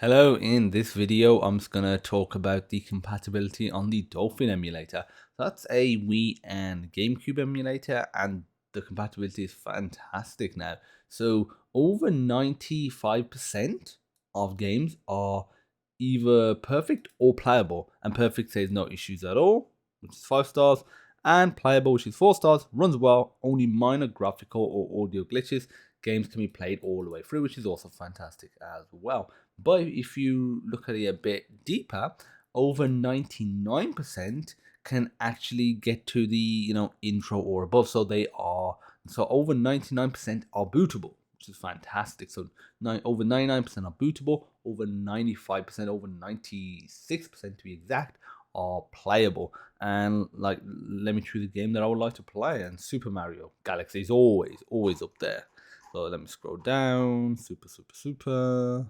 Hello, in this video I'm just gonna talk about the compatibility on the Dolphin emulator. That's a Wii and GameCube emulator, and the compatibility is fantastic now. So over 95% of games are either perfect or playable, and perfect says no issues at all, which is 5 stars, and playable, which is 4 stars, runs well, only minor graphical or audio glitches. Games can be played all the way through, which is also fantastic as well. But if you look at it a bit deeper, over 99% can actually get to the intro or above. So over 99% are bootable, which is fantastic. So over 99% are bootable, over 95%, over 96% to be exact, are playable. And like, let me choose a game that I would like to play, and Super Mario Galaxy is always up there. So let me scroll down. Super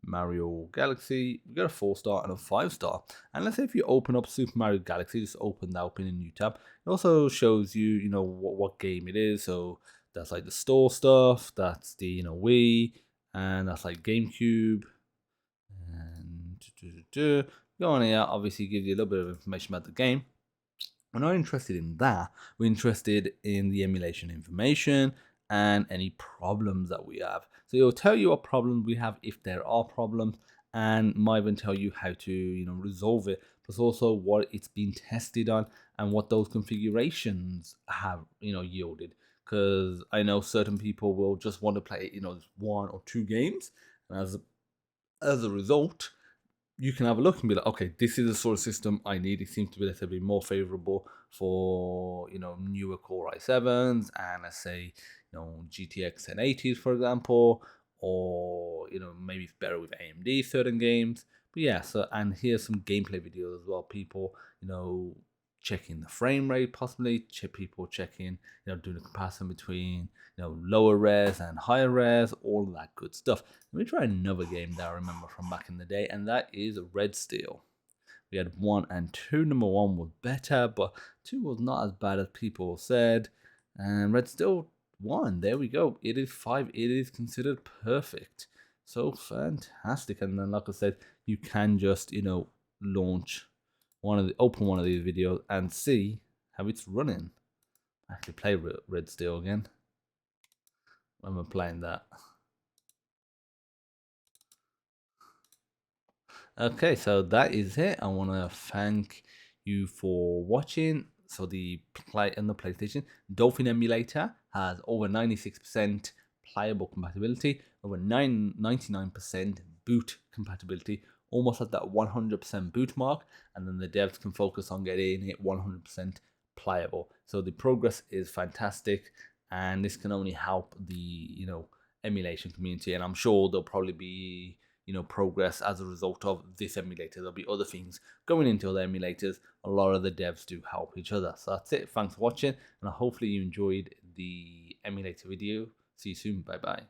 Mario Galaxy. We got a 4-star and a 5-star. And let's say if you open up Super Mario Galaxy, just open that up in a new tab. It also shows you, what game it is. So that's like the store stuff. That's the Wii, and that's like GameCube. And go on here. Obviously, gives you a little bit of information about the game. We're not interested in that. We're interested in the emulation information and any problems that we have. So it'll tell you what problems we have if there are problems, and might even tell you how to resolve it. Plus also what it's been tested on and what those configurations have yielded. Because I know certain people will just want to play one or two games, and as a result, you can have a look and be like, okay, this is the sort of system I need. It seems to be, let's say, be more favorable for newer Core i7s, and let's say GTX 1080s, for example, or maybe it's better with AMD certain games. But yeah, so and here's some gameplay videos as well. People checking the frame rate, possibly people checking doing a comparison between lower res and higher res, all of that good stuff. Let me try another game that I remember from back in the day, and that is Red Steel. We had 1 and 2. Number 1 was better, but 2 was not as bad as people said. And Red Steel 1, there we go. It is 5. It is considered perfect. So fantastic. And then, like I said, you can just launch open one of these videos and see how it's running. Actually, play Red Steel again. I'm playing that. Okay, so that is it. I want to thank you for watching. So the PlayStation Dolphin emulator has over 96% playable compatibility, over 99% boot compatibility, almost at that 100% boot mark, and then the devs can focus on getting it 100% playable. So the progress is fantastic, and this can only help the emulation community, and I'm sure there'll probably be progress as a result of this emulator. There'll be other things going into other emulators. A lot of the devs do help each other. So that's it. Thanks for watching, and hopefully you enjoyed the emulator video. See you soon. Bye bye.